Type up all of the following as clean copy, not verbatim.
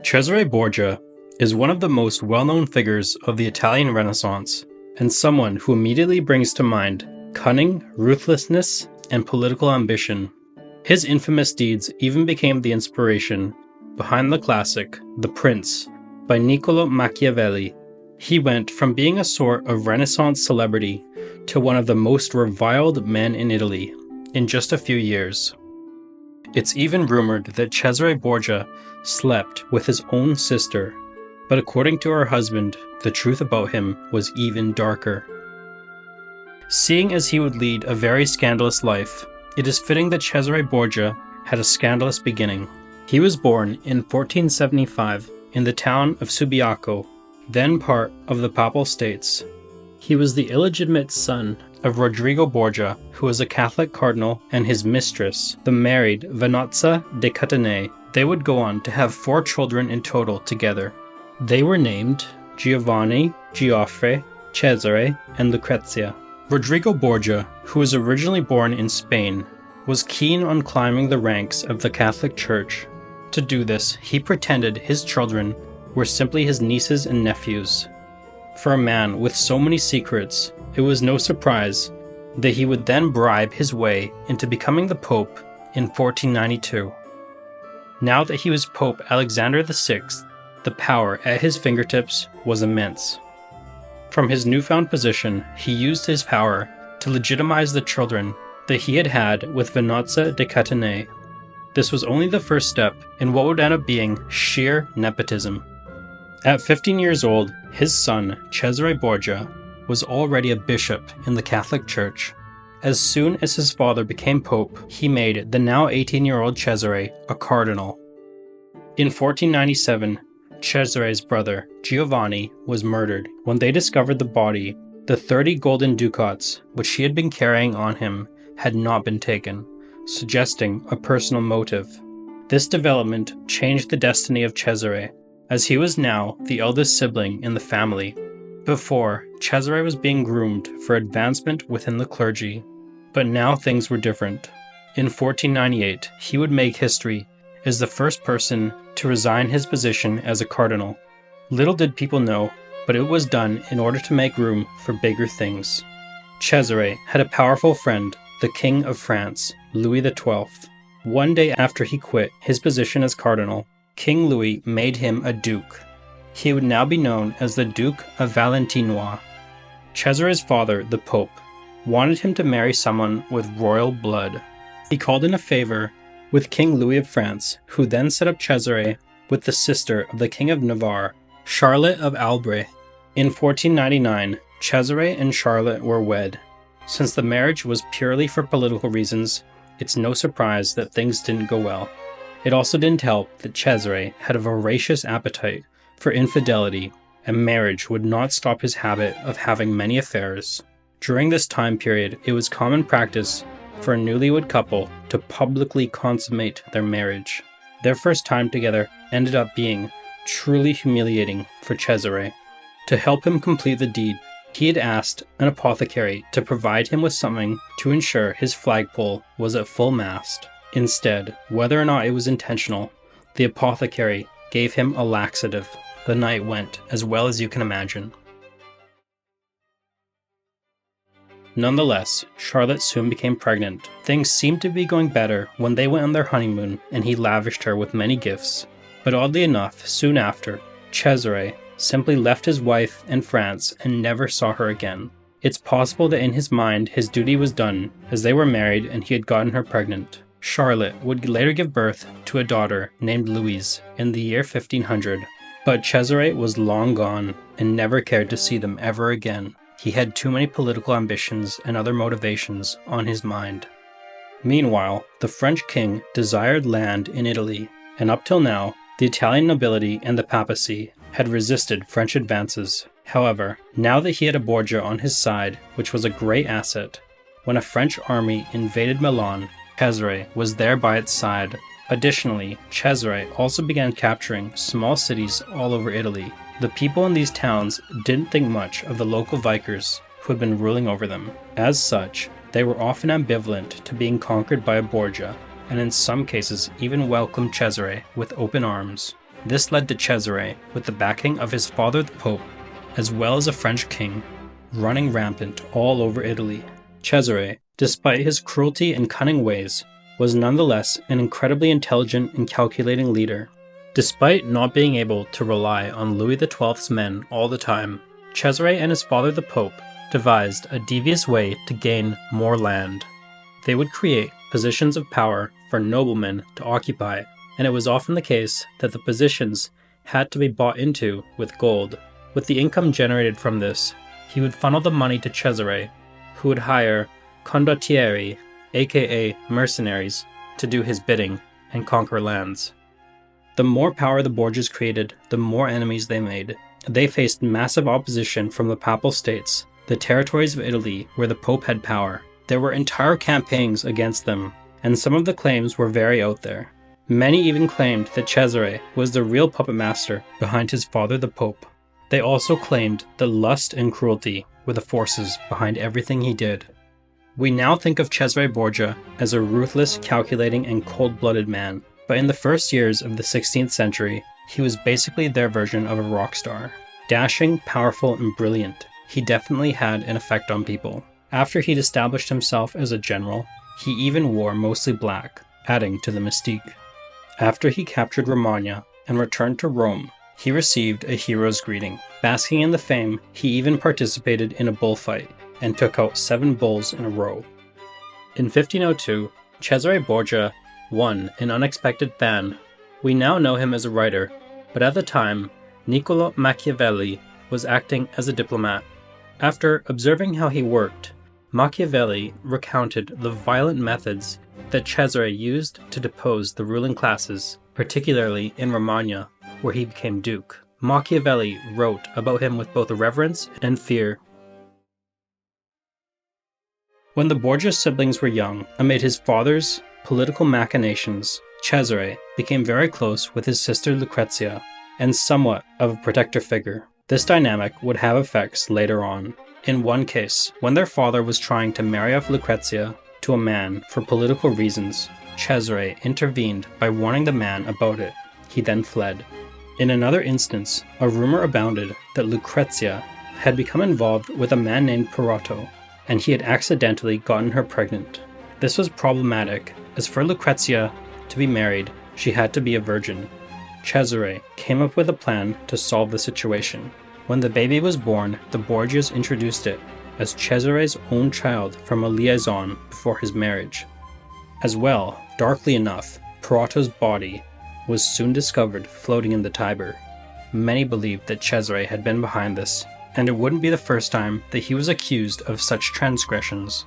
Cesare Borgia is one of the most well-known figures of the Italian Renaissance, and someone who immediately brings to mind cunning, ruthlessness, and political ambition. His infamous deeds even became the inspiration behind the classic The Prince by Niccolò Machiavelli. He went from being a sort of Renaissance celebrity to one of the most reviled men in Italy in just a few years. It's even rumored that Cesare Borgia slept with his own sister, but according to her husband, the truth about him was even darker. Seeing as he would lead a very scandalous life, it is fitting that Cesare Borgia had a scandalous beginning. He was born in 1475 in the town of Subiaco, then part of the Papal States. He was the illegitimate son of Rodrigo Borgia, who was a Catholic cardinal, and his mistress, the married Vannozza de Catanei. They would go on to have 4 children in total together. They were named Giovanni, Geoffrey, Cesare, and Lucrezia. Rodrigo Borgia, who was originally born in Spain, was keen on climbing the ranks of the Catholic Church. To do this, he pretended his children were simply his nieces and nephews. For a man with so many secrets, it was no surprise that he would then bribe his way into becoming the Pope in 1492. Now that he was Pope Alexander VI, the power at his fingertips was immense. From his newfound position, he used his power to legitimize the children that he had had with Vannozza de Catanei. This was only the first step in what would end up being sheer nepotism. At 15 years old, his son, Cesare Borgia, was already a bishop in the Catholic Church. As soon as his father became pope, he made the now 18-year-old Cesare a cardinal. In 1497, Cesare's brother, Giovanni, was murdered. When they discovered the body, the 30 golden ducats which he had been carrying on him had not been taken, suggesting a personal motive. This development changed the destiny of Cesare, as he was now the eldest sibling in the family. Before, Cesare was being groomed for advancement within the clergy, but now things were different. In 1498, he would make history as the first person to resign his position as a cardinal. Little did people know, but it was done in order to make room for bigger things. Cesare had a powerful friend, the King of France, Louis XII. One day after he quit his position as cardinal, King Louis made him a duke. He would now be known as the Duke of Valentinois. Cesare's father, the Pope, wanted him to marry someone with royal blood. He called in a favor with King Louis of France, who then set up Cesare with the sister of the King of Navarre, Charlotte of Albret. In 1499, Cesare and Charlotte were wed. Since the marriage was purely for political reasons, it's no surprise that things didn't go well. It also didn't help that Cesare had a voracious appetite for infidelity, and marriage would not stop his habit of having many affairs. During this time period, it was common practice for a newlywed couple to publicly consummate their marriage. Their first time together ended up being truly humiliating for Cesare. To help him complete the deed, he had asked an apothecary to provide him with something to ensure his flagpole was at full mast. Instead, whether or not it was intentional, the apothecary gave him a laxative. The night went as well as you can imagine. Nonetheless, Charlotte soon became pregnant. Things seemed to be going better when they went on their honeymoon and he lavished her with many gifts. But oddly enough, soon after, Cesare simply left his wife in France and never saw her again. It's possible that in his mind his duty was done, as they were married and he had gotten her pregnant. Charlotte would later give birth to a daughter named Louise in the year 1500, but Cesare was long gone and never cared to see them ever again. He had too many political ambitions and other motivations on his mind. Meanwhile, the French king desired land in Italy, and up till now, the Italian nobility and the papacy had resisted French advances. However, now that he had a Borgia on his side, which was a great asset, when a French army invaded Milan, Cesare was there by its side. Additionally, Cesare also began capturing small cities all over Italy. The people in these towns didn't think much of the local Vikings who had been ruling over them. As such, they were often ambivalent to being conquered by a Borgia, and in some cases even welcomed Cesare with open arms. This led to Cesare, with the backing of his father the Pope, as well as a French king, running rampant all over Italy. Cesare, despite his cruelty and cunning ways, was nonetheless an incredibly intelligent and calculating leader. Despite not being able to rely on Louis XII's men all the time, Cesare and his father the Pope devised a devious way to gain more land. They would create positions of power for noblemen to occupy, and it was often the case that the positions had to be bought into with gold. With the income generated from this, he would funnel the money to Cesare, who would hire condottieri, aka mercenaries, to do his bidding and conquer lands. The more power the Borgias created, the more enemies they made. They faced massive opposition from the Papal States, the territories of Italy where the Pope had power. There were entire campaigns against them, and some of the claims were very out there. Many even claimed that Cesare was the real puppet master behind his father the Pope. They also claimed that lust and cruelty were the forces behind everything he did. We now think of Cesare Borgia as a ruthless, calculating, and cold-blooded man, but in the first years of the 16th century, he was basically their version of a rock star. Dashing, powerful, and brilliant, he definitely had an effect on people. After he'd established himself as a general, he even wore mostly black, adding to the mystique. After he captured Romagna and returned to Rome, he received a hero's greeting. Basking in the fame, he even participated in a bullfight and took out 7 bulls in a row. In 1502, Cesare Borgia won an unexpected fan. We now know him as a writer, but at the time, Niccolò Machiavelli was acting as a diplomat. After observing how he worked, Machiavelli recounted the violent methods that Cesare used to depose the ruling classes, particularly in Romagna, where he became duke. Machiavelli wrote about him with both reverence and fear. When the Borgia siblings were young, amid his father's political machinations, Cesare became very close with his sister Lucrezia, and somewhat of a protector figure. This dynamic would have effects later on. In one case, when their father was trying to marry off Lucrezia to a man for political reasons, Cesare intervened by warning the man about it. He then fled. In another instance, a rumor abounded that Lucrezia had become involved with a man named Pirato, and he had accidentally gotten her pregnant. This was problematic, as for Lucrezia to be married, she had to be a virgin. Cesare came up with a plan to solve the situation. When the baby was born, the Borgias introduced it as Cesare's own child from a liaison before his marriage. As well, darkly enough, Pirato's body was soon discovered floating in the Tiber. Many believed that Cesare had been behind this, and it wouldn't be the first time that he was accused of such transgressions.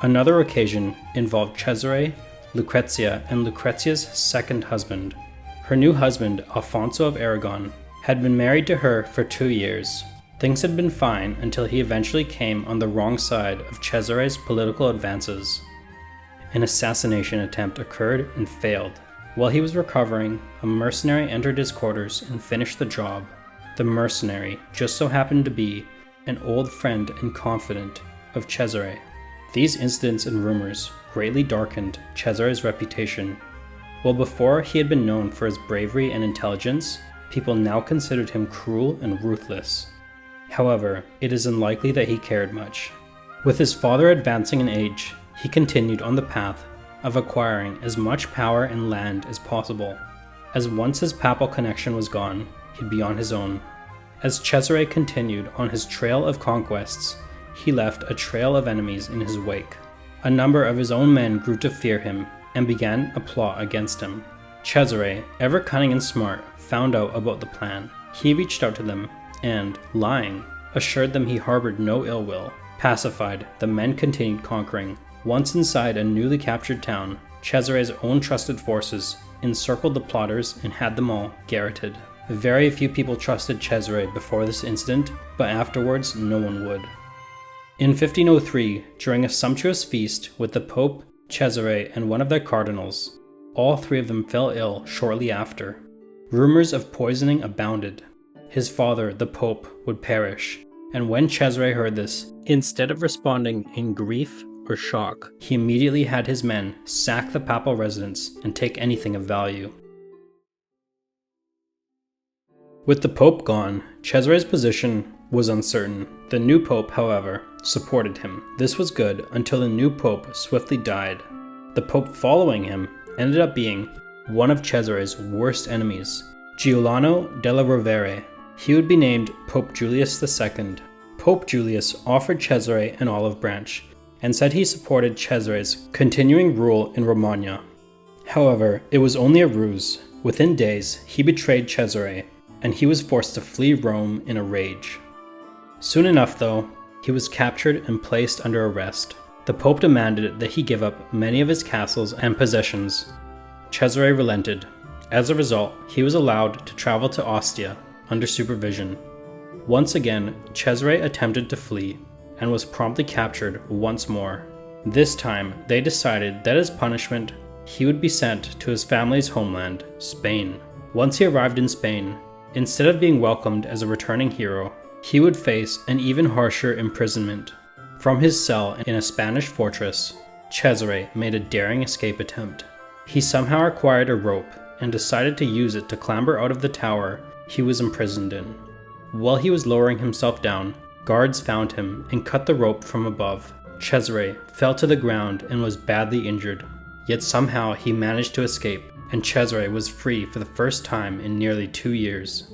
Another occasion involved Cesare, Lucrezia, and Lucrezia's second husband. Her new husband, Alfonso of Aragon, had been married to her for 2 years. Things had been fine until he eventually came on the wrong side of Cesare's political advances. An assassination attempt occurred and failed. While he was recovering, a mercenary entered his quarters and finished the job. The mercenary just so happened to be an old friend and confidant of Cesare. These incidents and rumors greatly darkened Cesare's reputation. While before he had been known for his bravery and intelligence, people now considered him cruel and ruthless. However, it is unlikely that he cared much. With his father advancing in age, he continued on the path of acquiring as much power and land as possible, as once his papal connection was gone, he'd be on his own. As Cesare continued on his trail of conquests, he left a trail of enemies in his wake. A number of his own men grew to fear him and began a plot against him. Cesare, ever cunning and smart, found out about the plan. He reached out to them and, lying, assured them he harbored no ill will. Pacified, the men continued conquering. Once inside a newly captured town, Cesare's own trusted forces encircled the plotters and had them all garroted. Very few people trusted Cesare before this incident, but afterwards no one would. In 1503, during a sumptuous feast with the Pope, Cesare, and one of their cardinals, all 3 of them fell ill shortly after. Rumors of poisoning abounded. His father, the Pope, would perish, and when Cesare heard this, instead of responding in grief or shock, he immediately had his men sack the papal residence and take anything of value. With the Pope gone, Cesare's position was uncertain. The new Pope, however, supported him. This was good until the new Pope swiftly died. The Pope following him ended up being one of Cesare's worst enemies, Giuliano della Rovere. He would be named Pope Julius II. Pope Julius offered Cesare an olive branch and said he supported Cesare's continuing rule in Romagna. However, it was only a ruse. Within days, he betrayed Cesare, and he was forced to flee Rome in a rage. Soon enough, though, he was captured and placed under arrest. The Pope demanded that he give up many of his castles and possessions. Cesare relented. As a result, he was allowed to travel to Ostia under supervision. Once again, Cesare attempted to flee and was promptly captured once more. This time, they decided that as punishment, he would be sent to his family's homeland, Spain. Once he arrived in Spain, instead of being welcomed as a returning hero, he would face an even harsher imprisonment. From his cell in a Spanish fortress, Cesare made a daring escape attempt. He somehow acquired a rope and decided to use it to clamber out of the tower he was imprisoned in. While he was lowering himself down, guards found him and cut the rope from above. Cesare fell to the ground and was badly injured, yet somehow he managed to escape, and Cesare was free for the first time in nearly 2 years.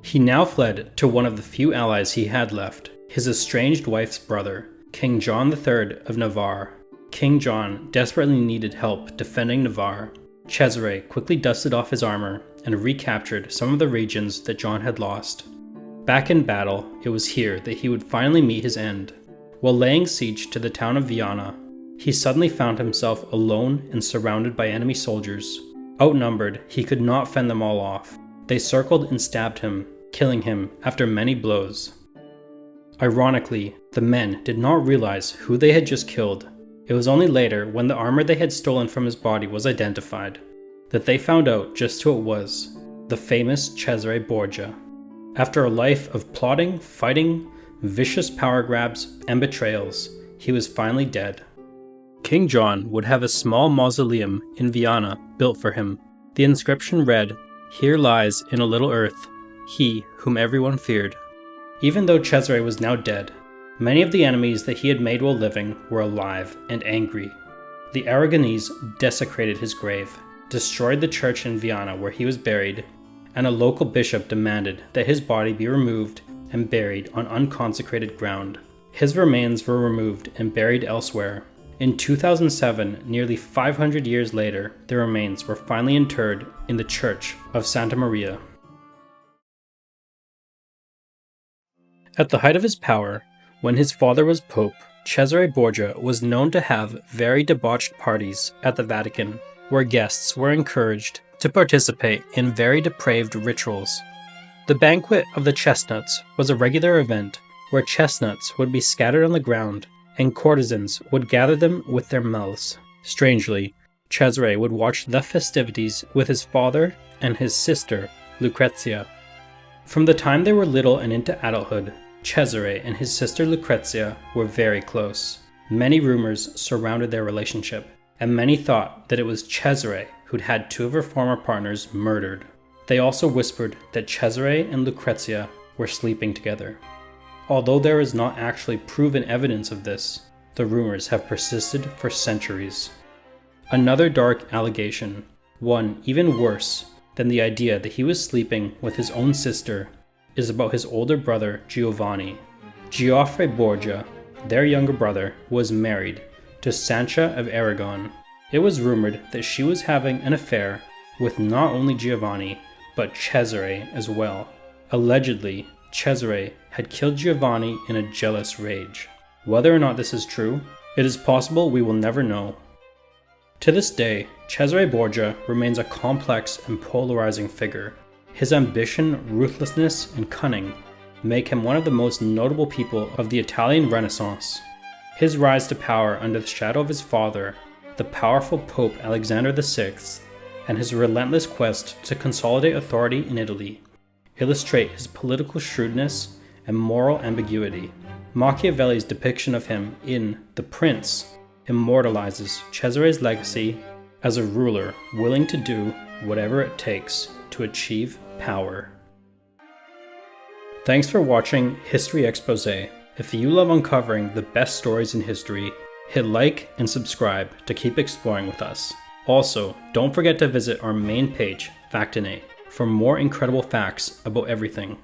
He now fled to one of the few allies he had left, his estranged wife's brother, King John III of Navarre. King John desperately needed help defending Navarre. Cesare quickly dusted off his armor and recaptured some of the regions that John had lost. Back in battle, it was here that he would finally meet his end. While laying siege to the town of Viana, he suddenly found himself alone and surrounded by enemy soldiers. Outnumbered, he could not fend them all off. They circled and stabbed him, killing him after many blows. Ironically, the men did not realize who they had just killed. It was only later, when the armor they had stolen from his body was identified, that they found out just who it was: the famous Cesare Borgia. After a life of plotting, fighting, vicious power grabs, and betrayals, he was finally dead. King John would have a small mausoleum in Viana built for him. The inscription read, "Here lies in a little earth, he whom everyone feared." Even though Cesare was now dead, many of the enemies that he had made while living were alive and angry. The Aragonese desecrated his grave, destroyed the church in Viana where he was buried, and a local bishop demanded that his body be removed and buried on unconsecrated ground. His remains were removed and buried elsewhere. In 2007, nearly 500 years later, the remains were finally interred in the Church of Santa Maria. At the height of his power, when his father was Pope, Cesare Borgia was known to have very debauched parties at the Vatican, where guests were encouraged to participate in very depraved rituals. The Banquet of the Chestnuts was a regular event where chestnuts would be scattered on the ground and courtesans would gather them with their mouths. Strangely, Cesare would watch the festivities with his father and his sister, Lucrezia. From the time they were little and into adulthood, Cesare and his sister Lucrezia were very close. Many rumors surrounded their relationship, and many thought that it was Cesare who'd had 2 of her former partners murdered. They also whispered that Cesare and Lucrezia were sleeping together. Although there is not actually proven evidence of this, the rumors have persisted for centuries. Another dark allegation, one even worse than the idea that he was sleeping with his own sister, is about his older brother Giovanni. Geoffrey Borgia, their younger brother, was married to Sancha of Aragon. It was rumored that she was having an affair with not only Giovanni, but Cesare as well. Allegedly, Cesare had killed Giovanni in a jealous rage. Whether or not this is true, it is possible we will never know. To this day, Cesare Borgia remains a complex and polarizing figure. His ambition, ruthlessness, and cunning make him one of the most notable people of the Italian Renaissance. His rise to power under the shadow of his father, the powerful Pope Alexander VI, and his relentless quest to consolidate authority in Italy illustrate his political shrewdness and moral ambiguity. Machiavelli's depiction of him in The Prince immortalizes Cesare's legacy as a ruler willing to do whatever it takes to achieve power. Thanks for watching History Exposé. If you love uncovering the best stories in history, hit like and subscribe to keep exploring with us. Also, don't forget to visit our main page, Factinate, for more incredible facts about everything.